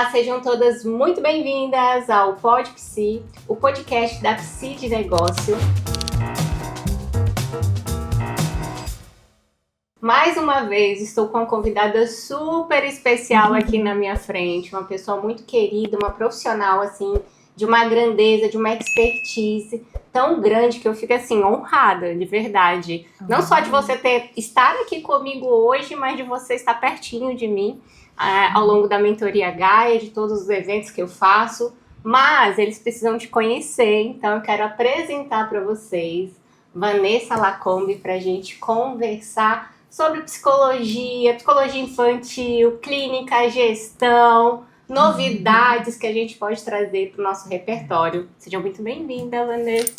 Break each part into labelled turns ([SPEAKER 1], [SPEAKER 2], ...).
[SPEAKER 1] Olá, sejam todas muito bem-vindas ao Pod Psi, o podcast da Psi de Negócio. Mais uma vez, estou com uma convidada super especial aqui na minha frente, uma pessoa muito querida, uma profissional, assim, de uma grandeza, de uma expertise tão grande que eu fico, assim, honrada, de verdade. Não só de você estar aqui comigo hoje, mas de você estar pertinho de mim ao longo da mentoria Gaia, de todos os eventos que eu faço, mas eles precisam te conhecer, então eu quero apresentar para vocês Vanessa Lacombe para a gente conversar sobre psicologia infantil, clínica, gestão, novidades que a gente pode trazer para o nosso repertório. Seja muito bem-vinda, Vanessa.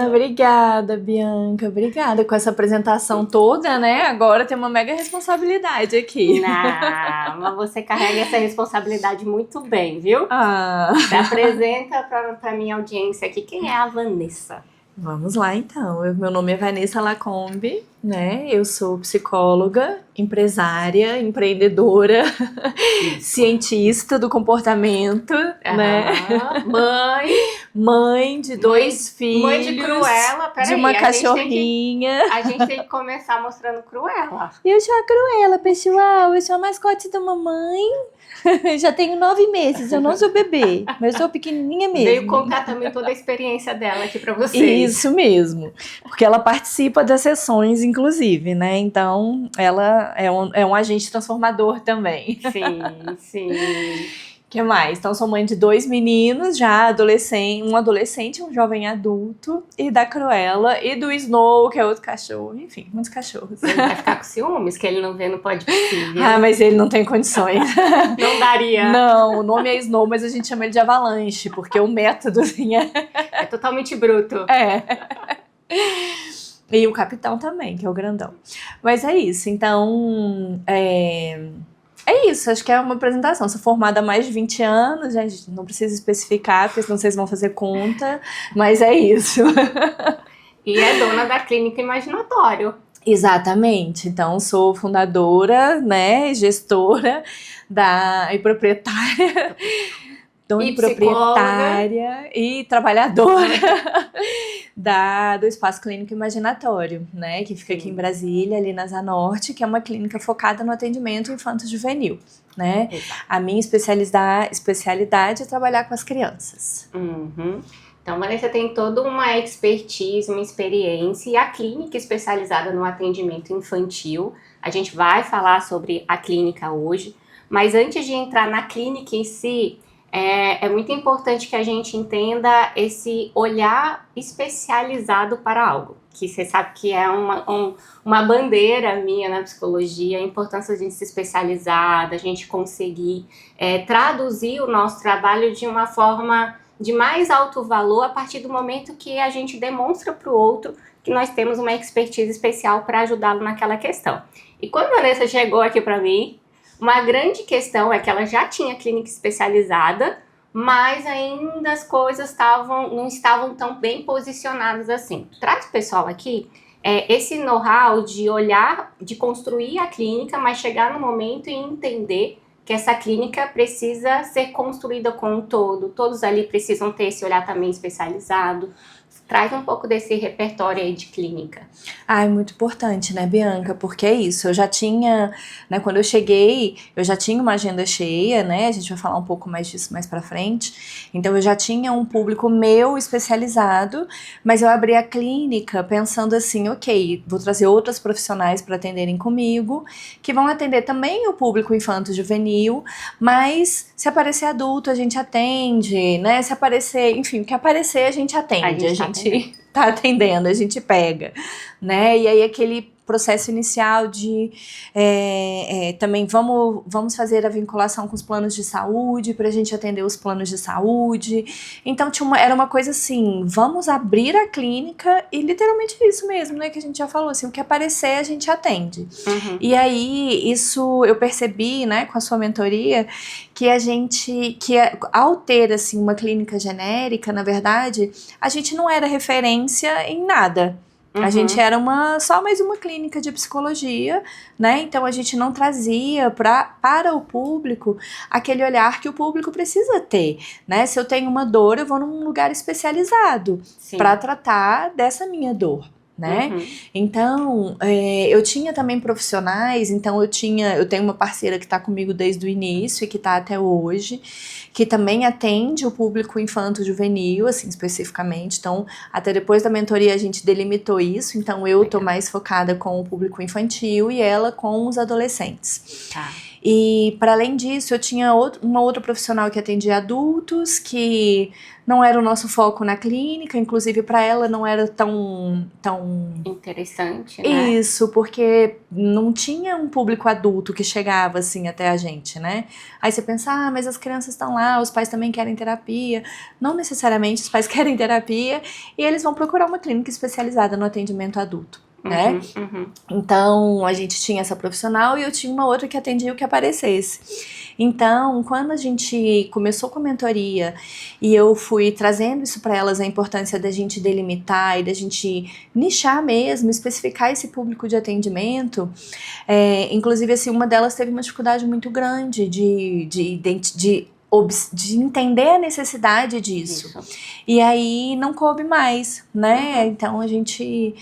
[SPEAKER 2] Obrigada, Bianca. Obrigada com essa apresentação toda, né? Agora tem uma mega responsabilidade aqui.
[SPEAKER 1] Não, mas você carrega essa responsabilidade muito bem, viu? Você apresenta para minha audiência aqui quem é a Vanessa.
[SPEAKER 2] Vamos lá, então. Meu nome é Vanessa Lacombe, né? Eu sou psicóloga, empresária, empreendedora, cientista do comportamento, né? Mãe de dois filhos.
[SPEAKER 1] Mãe de Cruella, peraí.
[SPEAKER 2] De uma cachorrinha.
[SPEAKER 1] A gente tem que começar mostrando Cruella.
[SPEAKER 2] Eu sou a Cruella, pessoal. Eu sou a mascote da mamãe. Já tenho 9 meses, eu não sou bebê, mas eu sou pequenininha mesmo.
[SPEAKER 1] Veio contar também toda a experiência dela aqui pra vocês.
[SPEAKER 2] Isso mesmo, porque ela participa das sessões, inclusive, né? Então, ela é um agente transformador também.
[SPEAKER 1] Sim.
[SPEAKER 2] O que mais? Então, sou mãe de 2 meninos, já um adolescente e um jovem adulto, e da Cruella, e do Snow, que é outro cachorro, enfim, muitos cachorros.
[SPEAKER 1] Ele vai ficar com ciúmes, que ele não vê no Pod Psi.
[SPEAKER 2] Mas ele não tem condições.
[SPEAKER 1] Não daria.
[SPEAKER 2] Não, o nome é Snow, mas a gente chama ele de Avalanche, porque o método, assim,
[SPEAKER 1] é totalmente bruto.
[SPEAKER 2] E o capitão também, que é o grandão. Mas é isso, então... É isso, acho que é uma apresentação. Sou formada há mais de 20 anos, gente, não preciso especificar, porque senão vocês vão fazer conta, mas é isso.
[SPEAKER 1] E é dona da Clínica Imaginatório.
[SPEAKER 2] Exatamente, então sou fundadora, né, gestora e proprietária, dona e proprietária e trabalhadora do Espaço Clínico Imaginatório, né, que fica aqui em Brasília, ali na Zanorte, que é uma clínica focada no atendimento infanto-juvenil, né. Exato. A minha especialidade é trabalhar com as crianças.
[SPEAKER 1] Então, Vanessa tem toda uma expertise, uma experiência, e a clínica especializada no atendimento infantil. A gente vai falar sobre a clínica hoje, mas antes de entrar na clínica em si, é muito importante que a gente entenda esse olhar especializado para algo, que você sabe que é uma bandeira minha na psicologia, a importância de se especializar, da gente conseguir traduzir o nosso trabalho de uma forma de mais alto valor a partir do momento que a gente demonstra para o outro que nós temos uma expertise especial para ajudá-lo naquela questão. E quando a Vanessa chegou aqui para mim, uma grande questão é que ela já tinha clínica especializada, mas ainda as coisas não estavam tão bem posicionadas assim. Traz o pessoal aqui esse know-how de olhar, de construir a clínica, mas chegar no momento e entender que essa clínica precisa ser construída como um todo, todos ali precisam ter esse olhar também especializado. Traz um pouco desse repertório aí de clínica.
[SPEAKER 2] É muito importante, né, Bianca? Porque é isso, eu já tinha, né, quando eu cheguei, eu já tinha uma agenda cheia, né, a gente vai falar um pouco mais disso mais pra frente, então eu já tinha um público meu especializado, mas eu abri a clínica pensando assim, ok, vou trazer outras profissionais para atenderem comigo, que vão atender também o público infanto-juvenil, mas se aparecer adulto a gente atende, né, se aparecer, enfim, o que aparecer a gente atende, a gente tá atendendo, a gente pega, né? E aí aquele processo inicial de também vamos fazer a vinculação com os planos de saúde para a gente atender os planos de saúde. Então era uma coisa assim, vamos abrir a clínica e literalmente isso mesmo, né? Que a gente já falou, assim, o que aparecer a gente atende. E aí isso eu percebi, né, com a sua mentoria, que ao ter assim uma clínica genérica, na verdade, a gente não era referência em nada. A gente era só mais uma clínica de psicologia, né? Então a gente não trazia para o público aquele olhar que o público precisa ter, né? Se eu tenho uma dor, eu vou num lugar especializado para tratar dessa minha dor. Né? Então, eu tinha também profissionais, então eu tenho uma parceira que está comigo desde o início e que está até hoje, que também atende o público infanto-juvenil, assim, especificamente. Então, até depois da mentoria a gente delimitou isso, então eu tô mais focada com o público infantil e ela com os adolescentes.
[SPEAKER 1] Tá.
[SPEAKER 2] E, para além disso, eu tinha uma outra profissional que atendia adultos, que não era o nosso foco na clínica, inclusive para ela não era tão
[SPEAKER 1] interessante, né?
[SPEAKER 2] Isso, porque não tinha um público adulto que chegava assim até a gente, né? Aí você pensa, mas as crianças estão lá, os pais também querem terapia. Não necessariamente os pais querem terapia e eles vão procurar uma clínica especializada no atendimento adulto. Né? Então a gente tinha essa profissional e eu tinha uma outra que atendia o que aparecesse. Então, quando a gente começou com a mentoria e eu fui trazendo isso para elas, a importância da gente delimitar e da gente nichar mesmo, especificar esse público de atendimento, inclusive assim, uma delas teve uma dificuldade muito grande de entender a necessidade disso. E aí não coube mais, né? Então a gente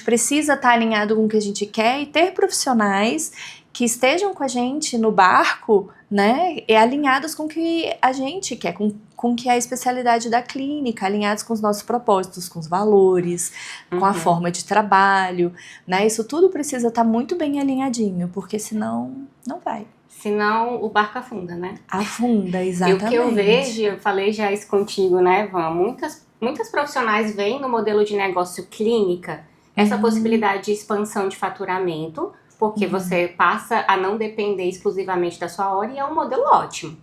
[SPEAKER 2] precisa estar alinhado com o que a gente quer e ter profissionais que estejam com a gente no barco, né? E alinhados com o que a gente quer, com que é a especialidade da clínica, alinhados com os nossos propósitos, com os valores, com a forma de trabalho, né? Isso tudo precisa estar muito bem alinhadinho, porque senão não vai.
[SPEAKER 1] Senão o barco afunda, né?
[SPEAKER 2] Afunda, exatamente.
[SPEAKER 1] E o que eu vejo, eu falei já isso contigo, né, Van? Muitas profissionais veem no modelo de negócio clínica essa possibilidade de expansão de faturamento, porque você passa a não depender exclusivamente da sua hora e é um modelo ótimo.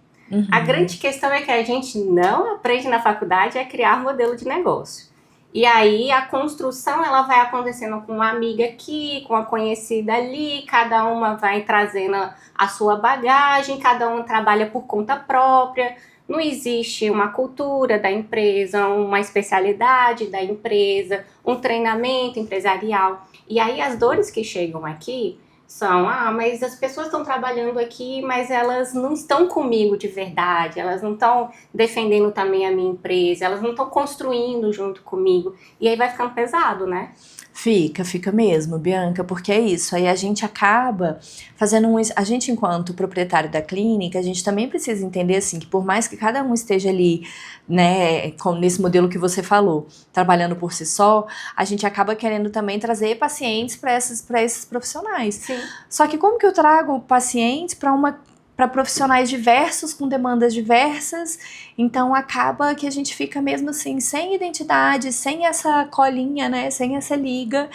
[SPEAKER 1] A grande questão é que a gente não aprende na faculdade a criar modelo de negócio. E aí a construção ela vai acontecendo com uma amiga aqui, com uma conhecida ali, cada uma vai trazendo a sua bagagem, cada um trabalha por conta própria, não existe uma cultura da empresa, uma especialidade da empresa, um treinamento empresarial. E aí as dores que chegam aqui são, mas as pessoas estão trabalhando aqui, mas elas não estão comigo de verdade, elas não estão defendendo também a minha empresa, elas não estão construindo junto comigo, e aí vai ficando pesado, né?
[SPEAKER 2] Fica mesmo, Bianca, porque é isso, aí a gente acaba fazendo a gente enquanto proprietário da clínica, a gente também precisa entender assim, que por mais que cada um esteja ali, né, nesse modelo que você falou, trabalhando por si só, a gente acaba querendo também trazer pacientes para esses profissionais.
[SPEAKER 1] Sim.
[SPEAKER 2] Só que como que eu trago pacientes para profissionais diversos, com demandas diversas, então acaba que a gente fica mesmo assim, sem identidade, sem essa colinha, né, sem essa liga,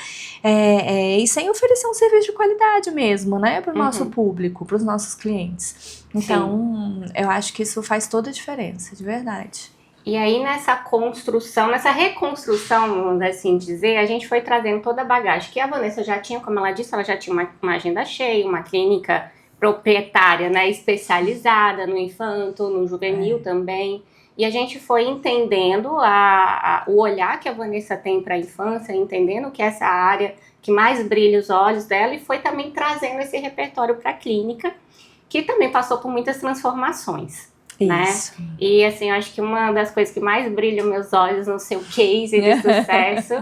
[SPEAKER 2] e sem oferecer um serviço de qualidade mesmo, né, para o nosso público, para os nossos clientes. Então, eu acho que isso faz toda a diferença, de verdade.
[SPEAKER 1] E aí nessa construção, nessa reconstrução, vamos assim dizer, a gente foi trazendo toda a bagagem que a Vanessa já tinha, como ela disse, ela já tinha uma agenda cheia, uma clínica proprietária, né, especializada no infanto, no juvenil também. E a gente foi entendendo o olhar que a Vanessa tem para a infância, entendendo que essa área que mais brilha os olhos dela, e foi também trazendo esse repertório para a clínica, que também passou por muitas transformações. Isso. Né? E assim, eu acho que uma das coisas que mais brilha meus olhos no seu case de sucesso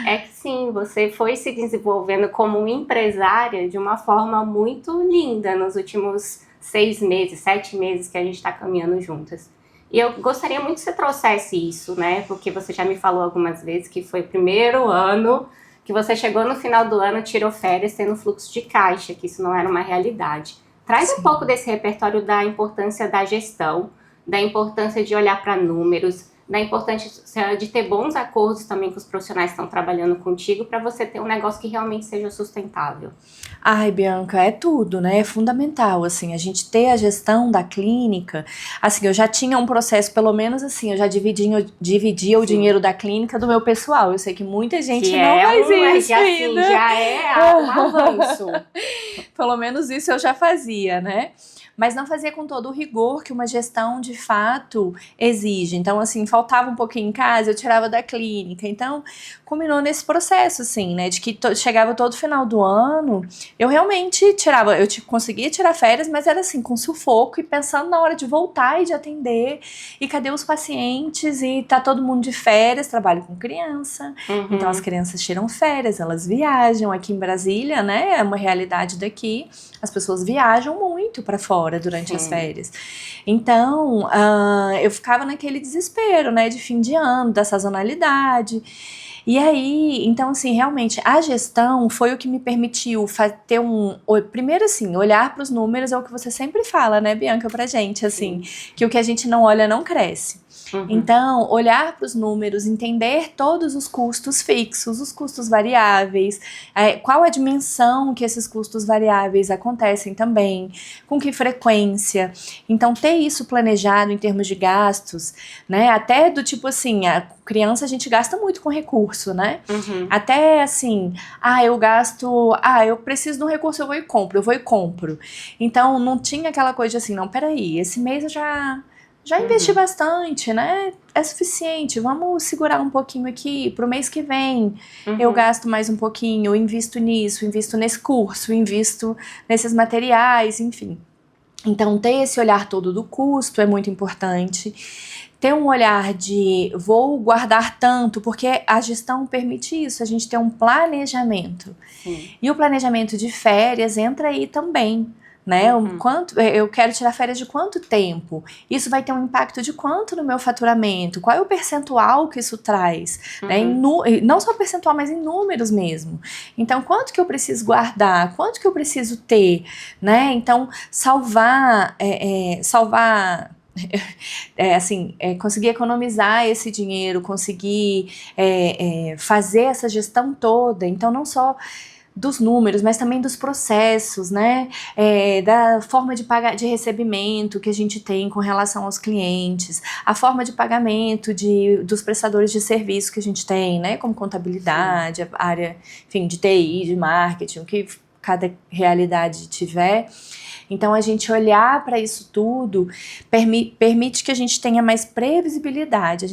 [SPEAKER 1] é que sim, você foi se desenvolvendo como empresária de uma forma muito linda nos últimos 6 meses, 7 meses que a gente está caminhando juntas. E eu gostaria muito que você trouxesse isso, né? Porque você já me falou algumas vezes que foi o primeiro ano que você chegou no final do ano, tirou férias, tendo fluxo de caixa, que isso não era uma realidade. Traz um pouco desse repertório da importância da gestão, da importância de olhar para números, da importância de ter bons acordos também com os profissionais que estão trabalhando contigo para você ter um negócio que realmente seja sustentável.
[SPEAKER 2] Ai, Bianca, é tudo, né? É fundamental, assim, a gente ter a gestão da clínica. Assim, eu já tinha um processo, pelo menos assim, eu já dividia o dinheiro da clínica do meu pessoal. Eu sei que muita gente que não faz isso ainda.
[SPEAKER 1] Já é um avanço.
[SPEAKER 2] Pelo menos isso eu já fazia, né? mas não fazia com todo o rigor que uma gestão de fato exige. Então, assim, faltava um pouquinho em casa, eu tirava da clínica. Então, culminou nesse processo, assim, né, de que chegava todo final do ano, eu realmente tirava, conseguia tirar férias, mas era assim, com sufoco e pensando na hora de voltar e de atender, e cadê os pacientes, e tá todo mundo de férias, trabalho com criança, então as crianças tiram férias, elas viajam, aqui em Brasília, né, é uma realidade daqui, as pessoas viajam muito para fora durante as férias, então eu ficava naquele desespero, né, de fim de ano, da sazonalidade. E aí, então assim, realmente, a gestão foi o que me permitiu ter primeiro assim, olhar para os números é o que você sempre fala, né, Bianca, pra gente, assim, que o que a gente não olha não cresce. Então, olhar para os números, entender todos os custos fixos, os custos variáveis, qual a dimensão que esses custos variáveis acontecem também, com que frequência. Então, ter isso planejado em termos de gastos, né, até do tipo assim, a criança a gente gasta muito com recurso, né? Até assim, eu preciso de um recurso, eu vou e compro. Então, não tinha aquela coisa de assim, não, peraí, esse mês eu já investi bastante, né? É suficiente, vamos segurar um pouquinho aqui, pro mês que vem eu gasto mais um pouquinho, eu invisto nisso, invisto nesse curso, invisto nesses materiais, enfim. Então, ter esse olhar todo do custo é muito importante. Ter um olhar de vou guardar tanto, porque a gestão permite isso, a gente ter um planejamento. E o planejamento de férias entra aí também. Né? Eu quero tirar férias de quanto tempo? Isso vai ter um impacto de quanto no meu faturamento? Qual é o percentual que isso traz? Né? Não só percentual, mas em números mesmo. Então, quanto que eu preciso guardar? Quanto que eu preciso ter? Né? Então, conseguir economizar esse dinheiro, conseguir fazer essa gestão toda. Então, não só dos números, mas também dos processos, né, da forma de recebimento que a gente tem com relação aos clientes, a forma de pagamento dos prestadores de serviço que a gente tem, né, como contabilidade, a área, enfim, de TI, de marketing, o que cada realidade tiver. Então, a gente olhar para isso tudo permite que a gente tenha mais previsibilidade.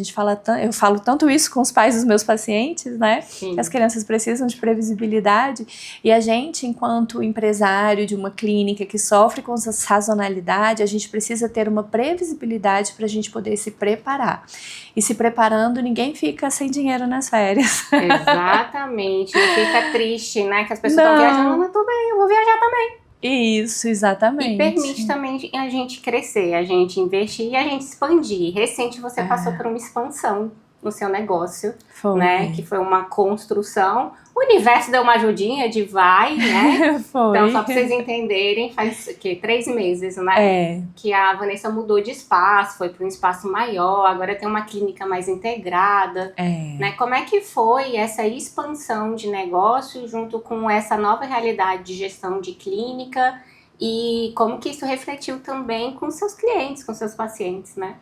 [SPEAKER 2] Eu falo tanto isso com os pais dos meus pacientes, né? Que as crianças precisam de previsibilidade. E a gente, enquanto empresário de uma clínica que sofre com essa sazonalidade, a gente precisa ter uma previsibilidade para a gente poder se preparar. E se preparando, ninguém fica sem dinheiro nas férias.
[SPEAKER 1] Exatamente. Não fica triste, né? Que as pessoas estão viajando, mas tudo bem, eu vou viajar também.
[SPEAKER 2] Isso, exatamente.
[SPEAKER 1] E permite também a gente crescer, a gente investir e a gente expandir. Recente você passou por uma expansão no seu negócio, né? Que foi uma construção. O universo deu uma ajudinha de né? Então, só pra vocês entenderem, faz 3 meses, né? Que a Vanessa mudou de espaço, foi para um espaço maior, agora tem uma clínica mais integrada. Né? Como é que foi essa expansão de negócio junto com essa nova realidade de gestão de clínica? E como que isso refletiu também com seus clientes, com seus pacientes, né?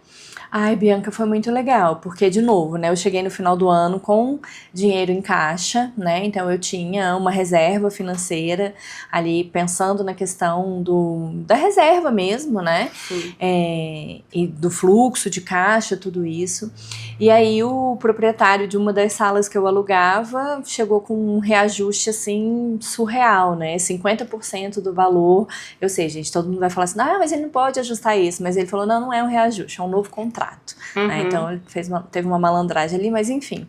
[SPEAKER 2] Ai, Bianca, foi muito legal, porque, de novo, né, eu cheguei no final do ano com dinheiro em caixa, né, então eu tinha uma reserva financeira ali, pensando na questão da reserva mesmo, né, e do fluxo de caixa, tudo isso. E aí o proprietário de uma das salas que eu alugava chegou com um reajuste, assim, surreal, né, 50% do valor. Eu sei, gente, todo mundo vai falar assim, mas ele não pode ajustar isso, mas ele falou, não é um reajuste, é um novo contrato. Né? Então ele teve uma malandragem ali, mas enfim.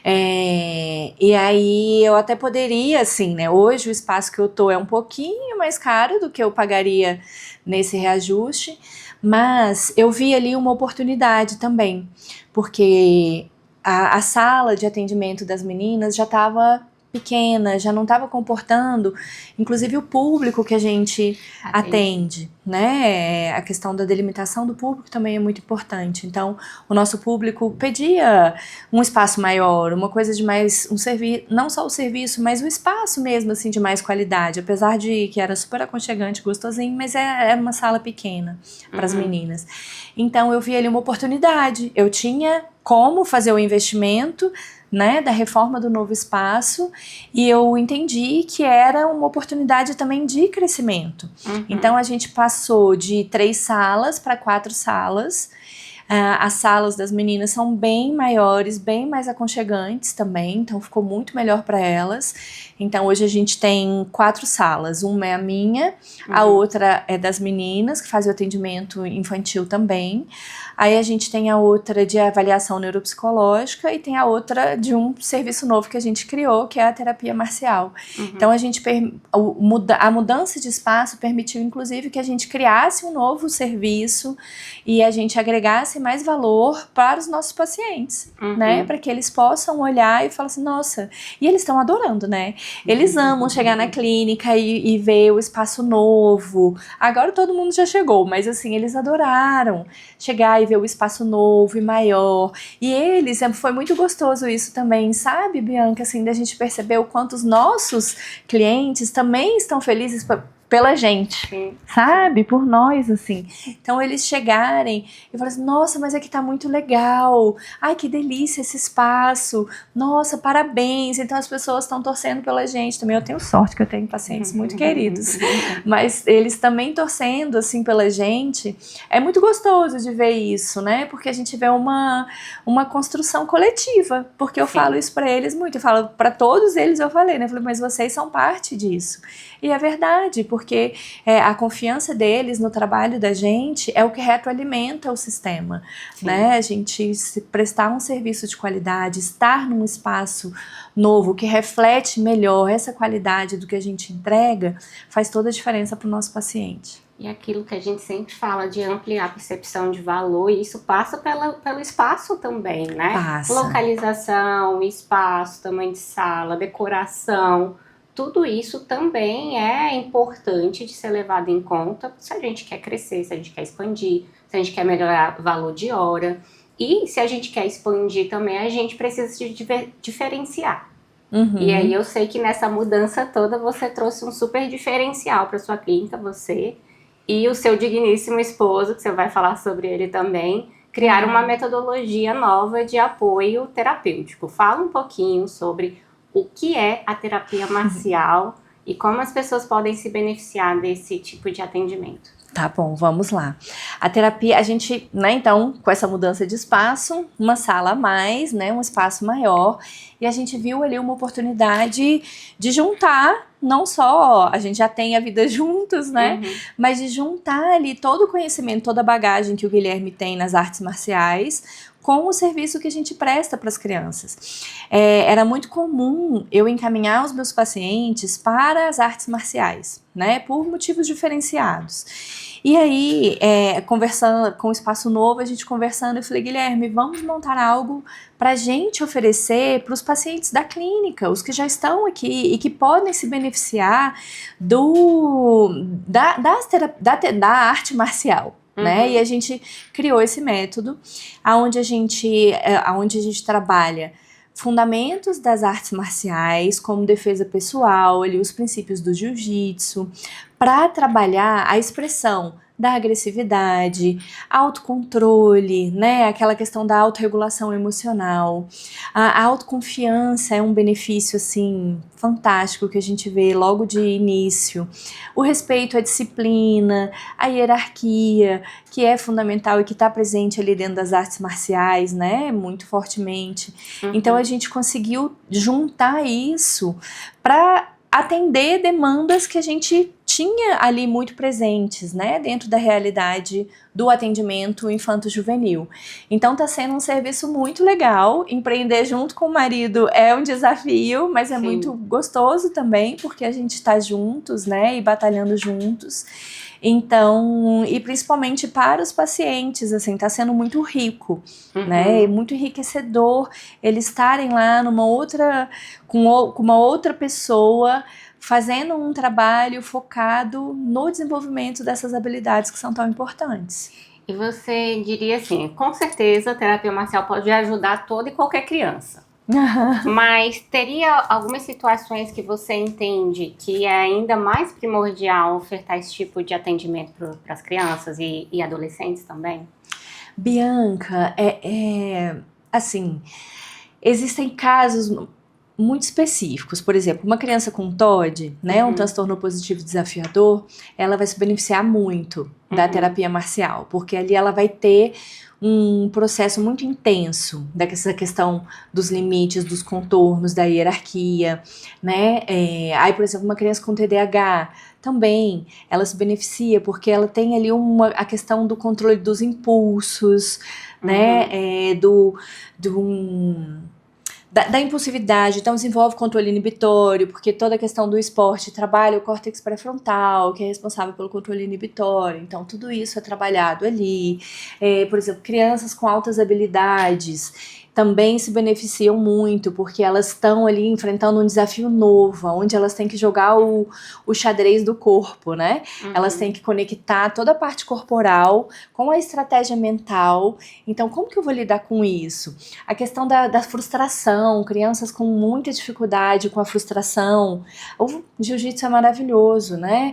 [SPEAKER 2] E aí eu até poderia, assim, né? Hoje o espaço que eu tô é um pouquinho mais caro do que eu pagaria nesse reajuste, mas eu vi ali uma oportunidade também, porque a sala de atendimento das meninas já estava pequena, já não estava comportando, inclusive o público que a gente atende, né? A questão da delimitação do público também é muito importante. Então, o nosso público pedia um espaço maior, uma coisa de mais, não só o serviço, mas o espaço mesmo, assim, de mais qualidade, apesar de que era super aconchegante, gostosinho, mas é uma sala pequena para as meninas. Então, eu vi ali uma oportunidade, eu tinha como fazer o investimento, né, da reforma do novo espaço, e eu entendi que era uma oportunidade também de crescimento. Então a gente passou de 3 salas para 4 salas. As salas das meninas são bem maiores, bem mais aconchegantes também, então ficou muito melhor para elas. Então hoje a gente tem 4 salas, uma é a minha, a outra é das meninas, que fazem o atendimento infantil também. Aí a gente tem a outra de avaliação neuropsicológica e tem a outra de um serviço novo que a gente criou, que é a terapia marcial. Então a mudança de espaço permitiu inclusive que a gente criasse um novo serviço e a gente agregasse mais valor para os nossos pacientes, né? Para que eles possam olhar e falar assim, nossa, e eles estão adorando, né? Eles amam chegar na clínica e ver o espaço novo. Agora todo mundo já chegou, mas assim, eles adoraram chegar e ver o espaço novo e maior. E eles, foi muito gostoso isso também, sabe, Bianca, assim, da gente perceber o quanto os nossos clientes também estão felizes pela gente, sabe? Por nós, assim. Então, eles chegarem e falarem assim, nossa, mas aqui tá muito legal. Ai, que delícia esse espaço. Nossa, parabéns. Então, as pessoas estão torcendo pela gente. Também eu tenho sorte que eu tenho pacientes muito queridos. Mas eles também torcendo, assim, pela gente. É muito gostoso de ver isso, né? Porque a gente vê uma construção coletiva. Porque eu falo isso pra eles muito. Eu falo pra todos eles, eu falei, né? Eu falei, mas vocês são parte disso. E é verdade, porque a confiança deles no trabalho da gente é o que retroalimenta o sistema, né? A gente se prestar um serviço de qualidade, estar num espaço novo que reflete melhor essa qualidade do que a gente entrega, faz toda a diferença para o nosso paciente.
[SPEAKER 1] E aquilo que a gente sempre fala de ampliar a percepção de valor, e isso passa pelo espaço também, né?
[SPEAKER 2] Passa.
[SPEAKER 1] Localização, espaço, tamanho de sala, decoração, tudo isso também é importante de ser levado em conta se a gente quer crescer, se a gente quer expandir, se a gente quer melhorar o valor de hora. E se a gente quer expandir também, a gente precisa de diferenciar. E aí eu sei que nessa mudança toda você trouxe um super diferencial para sua clínica, você e o seu digníssimo esposo, que você vai falar sobre ele também, criaram uma metodologia nova de apoio terapêutico. Fala um pouquinho sobre o que é a terapia marcial e como as pessoas podem se beneficiar desse tipo de atendimento.
[SPEAKER 2] Tá bom, vamos lá. A terapia, a gente, né, então, com essa mudança de espaço, uma sala a mais, né, um espaço maior, e a gente viu ali uma oportunidade de juntar, não só a gente já tem a vida juntos, né, mas de juntar ali todo o conhecimento, toda a bagagem que o Guilherme tem nas artes marciais, com o serviço que a gente presta para as crianças. Era muito comum eu encaminhar os meus pacientes para as artes marciais, né, por motivos diferenciados. E aí, conversando com o Espaço Novo, a gente conversando, eu falei, Guilherme, vamos montar algo para a gente oferecer para os pacientes da clínica, os que já estão aqui e que podem se beneficiar da arte marcial. Né? E a gente criou esse método onde a gente trabalha fundamentos das artes marciais, como defesa pessoal, ali, os princípios do jiu-jitsu, para trabalhar a expressão da agressividade, autocontrole, né? Aquela questão da autorregulação emocional. A autoconfiança é um benefício, assim, fantástico que a gente vê logo de início. O respeito à disciplina, à hierarquia, que é fundamental e que está presente ali dentro das artes marciais, né? Muito fortemente. Então, a gente conseguiu juntar isso para atender demandas que a gente tinha ali muito presentes, né, dentro da realidade do atendimento infanto-juvenil. Então está sendo um serviço muito legal, empreender junto com o marido é um desafio, mas é muito gostoso também, porque a gente está juntos, né, e batalhando juntos. Então, e principalmente para os pacientes, assim, está sendo muito rico, né, muito enriquecedor eles estarem lá com uma outra pessoa, fazendo um trabalho focado no desenvolvimento dessas habilidades que são tão importantes.
[SPEAKER 1] E você diria assim, com certeza a terapia marcial pode ajudar toda e qualquer criança. Mas teria algumas situações que você entende que é ainda mais primordial ofertar esse tipo de atendimento para as crianças e adolescentes também?
[SPEAKER 2] Bianca, assim, existem casos muito específicos. Por exemplo, uma criança com TOD, né, um transtorno opositivo desafiador, ela vai se beneficiar muito da terapia marcial, porque ali ela vai ter um processo muito intenso dessa questão dos limites, dos contornos, da hierarquia, né? Aí, por exemplo, uma criança com TDAH também, ela se beneficia porque ela tem ali a questão do controle dos impulsos, né? Da impulsividade, então desenvolve controle inibitório, porque toda a questão do esporte trabalha o córtex pré-frontal, que é responsável pelo controle inibitório, então tudo isso é trabalhado ali. Por exemplo, crianças com altas habilidades também se beneficiam muito, porque elas estão ali enfrentando um desafio novo, onde elas têm que jogar o xadrez do corpo, né? Elas têm que conectar toda a parte corporal com a estratégia mental. Então, como que eu vou lidar com isso? A questão da frustração, crianças com muita dificuldade com a frustração. O jiu-jitsu é maravilhoso, né?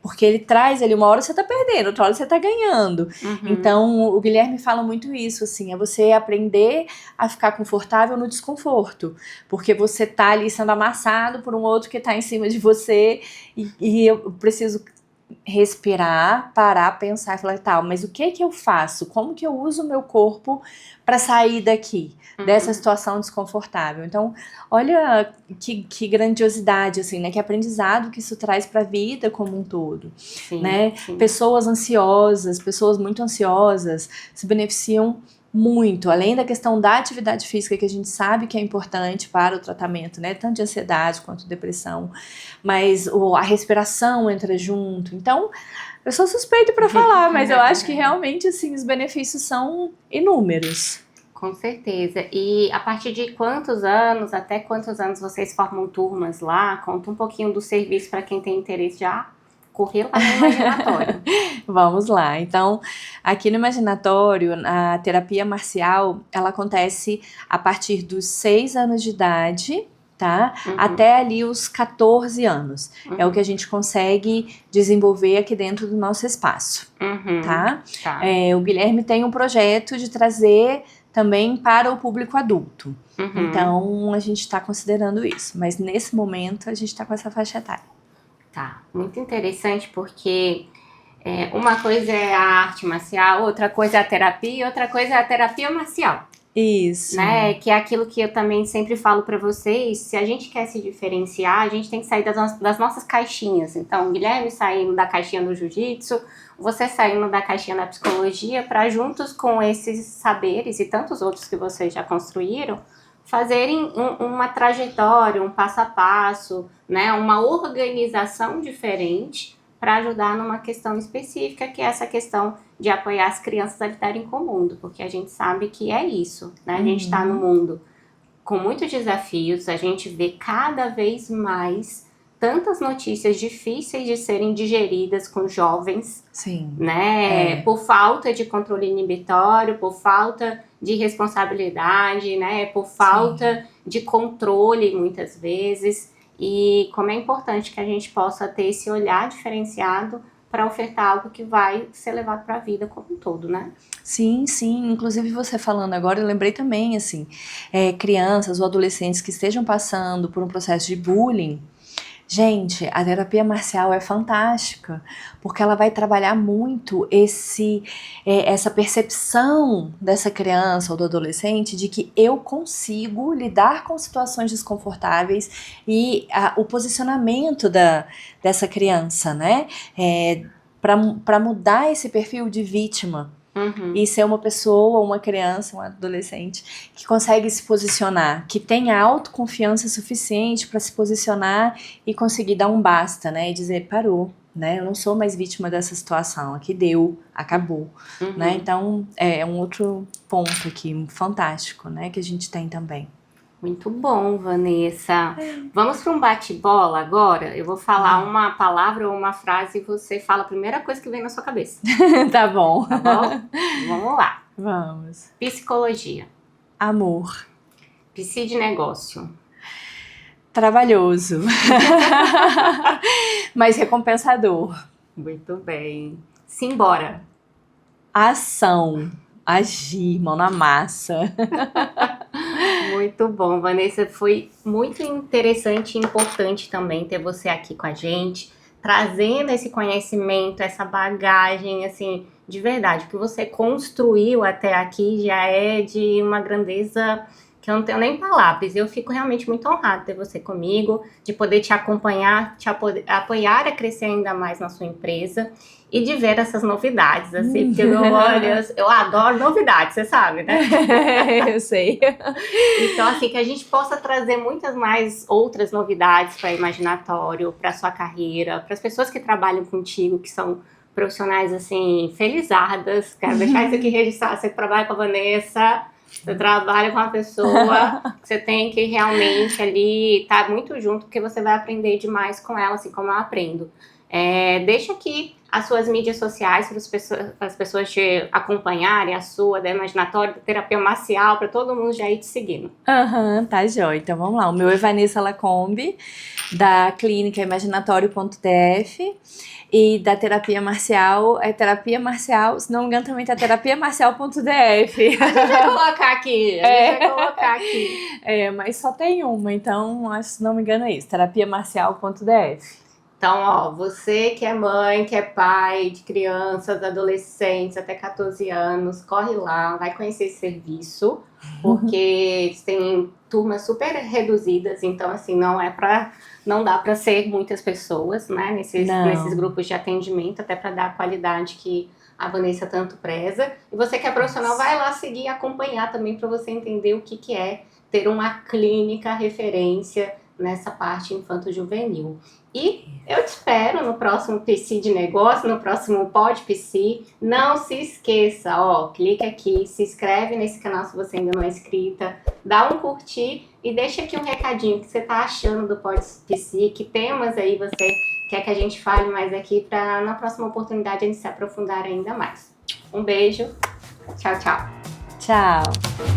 [SPEAKER 2] Porque ele traz ali, uma hora você tá perdendo, outra hora você tá ganhando. Então, o Guilherme fala muito isso, assim, é você aprender a ficar confortável no desconforto, porque você tá ali sendo amassado por um outro que tá em cima de você e eu preciso respirar, parar, pensar e falar, tá, mas o que eu faço? Como que eu uso o meu corpo para sair daqui, dessa situação desconfortável? Então, olha que grandiosidade, assim, né? Que aprendizado que isso traz para a vida como um todo, né? Sim. Pessoas ansiosas, pessoas muito ansiosas se beneficiam muito, além da questão da atividade física, que a gente sabe que é importante para o tratamento, né, tanto de ansiedade quanto depressão, mas a respiração entra junto. Então, eu sou suspeita para falar, mas eu acho que realmente, assim, os benefícios são inúmeros.
[SPEAKER 1] Com certeza. E a partir de até quantos anos vocês formam turmas lá? Conta um pouquinho do serviço para quem tem interesse já. Correr lá no Imaginatório.
[SPEAKER 2] Vamos lá. Então, aqui no Imaginatório, a terapia marcial, ela acontece a partir dos 6 anos de idade, tá? Até ali os 14 anos. É o que a gente consegue desenvolver aqui dentro do nosso espaço, tá? O Guilherme tem um projeto de trazer também para o público adulto. Então, a gente está considerando isso. Mas, nesse momento, a gente está com essa faixa etária.
[SPEAKER 1] Tá, muito interessante porque uma coisa é a arte marcial, outra coisa é a terapia e outra coisa é a terapia marcial.
[SPEAKER 2] Isso.
[SPEAKER 1] Né? Que é aquilo que eu também sempre falo pra vocês, se a gente quer se diferenciar, a gente tem que sair das nossas caixinhas. Então, o Guilherme saindo da caixinha do jiu-jitsu, você saindo da caixinha da psicologia, para juntos com esses saberes e tantos outros que vocês já construíram, fazerem uma trajetória, um passo a passo, né, uma organização diferente para ajudar numa questão específica, que é essa questão de apoiar as crianças a lidarem com o mundo, porque a gente sabe que é isso, né? A gente está no mundo com muitos desafios, a gente vê cada vez mais tantas notícias difíceis de serem digeridas com jovens,
[SPEAKER 2] sim,
[SPEAKER 1] né? Por falta de controle inibitório, por falta de responsabilidade, né? Por falta de controle, muitas vezes. E como é importante que a gente possa ter esse olhar diferenciado para ofertar algo que vai ser levado para a vida como um todo, né?
[SPEAKER 2] Sim, sim. Inclusive, você falando agora, eu lembrei também, assim, crianças ou adolescentes que estejam passando por um processo de bullying. Gente, a terapia marcial é fantástica, porque ela vai trabalhar muito essa percepção dessa criança ou do adolescente de que eu consigo lidar com situações desconfortáveis e o posicionamento dessa criança, né? Para mudar esse perfil de vítima. E ser uma pessoa, uma criança, um adolescente que consegue se posicionar, que tenha autoconfiança suficiente para se posicionar e conseguir dar um basta, né? E dizer, parou, né? Eu não sou mais vítima dessa situação, aqui deu, acabou, né? Então, é um outro ponto aqui fantástico, né? Que a gente tem também.
[SPEAKER 1] Muito bom, Vanessa. Vamos para um bate-bola agora? Eu vou falar uma palavra ou uma frase e você fala a primeira coisa que vem na sua cabeça.
[SPEAKER 2] Tá bom.
[SPEAKER 1] Tá bom? Vamos lá.
[SPEAKER 2] Vamos.
[SPEAKER 1] Psicologia.
[SPEAKER 2] Amor.
[SPEAKER 1] Psi de negócio.
[SPEAKER 2] Trabalhoso. Mas recompensador.
[SPEAKER 1] Muito bem. Simbora.
[SPEAKER 2] Ação. Agir, mão na massa.
[SPEAKER 1] Muito bom, Vanessa. Foi muito interessante e importante também ter você aqui com a gente, trazendo esse conhecimento, essa bagagem, assim, de verdade. O que você construiu até aqui já é de uma grandeza que eu não tenho nem palavras. Eu fico realmente muito honrada de ter você comigo, de poder te acompanhar, apoiar a crescer ainda mais na sua empresa e de ver essas novidades, assim, porque eu adoro novidades, você sabe, né?
[SPEAKER 2] Eu sei.
[SPEAKER 1] Então, assim, que a gente possa trazer muitas mais outras novidades para Imaginatório, para sua carreira, para as pessoas que trabalham contigo, que são profissionais, assim, felizardas. Quero deixar isso aqui registrado. Você trabalha com a Vanessa, você trabalha com uma pessoa que você tem que realmente ali estar muito junto, porque você vai aprender demais com ela, assim como eu aprendo. Deixa aqui as suas mídias sociais para as pessoas te acompanharem, a sua, da Imaginatório, da Terapia Marcial, para todo mundo já ir te seguindo.
[SPEAKER 2] Tá jóia. Então vamos lá. O meu é Vanessa Lacombe, da clínica imaginatório.tf, e da terapia marcial é terapia marcial, se não me engano também tá terapiamarcial.df.
[SPEAKER 1] A gente vai colocar aqui,
[SPEAKER 2] mas só tem uma, então acho, se não me engano é isso, terapiamarcial.df.
[SPEAKER 1] Então, ó, você que é mãe, que é pai de crianças, adolescentes, até 14 anos, corre lá, vai conhecer esse serviço, porque eles têm turmas super reduzidas, então, assim, não dá para ser muitas pessoas, né, nesses grupos de atendimento, até para dar a qualidade que a Vanessa tanto preza. E você que é profissional, vai lá seguir e acompanhar também para você entender o que é ter uma clínica referência nessa parte infanto-juvenil. E eu te espero no próximo PC de negócio, no próximo Pod PC. Não se esqueça, ó, clica aqui, se inscreve nesse canal se você ainda não é inscrita, dá um curtir e deixa aqui um recadinho que você tá achando do Pod PC, que temas aí você quer que a gente fale mais aqui para na próxima oportunidade a gente se aprofundar ainda mais. Um beijo, tchau, tchau.
[SPEAKER 2] Tchau.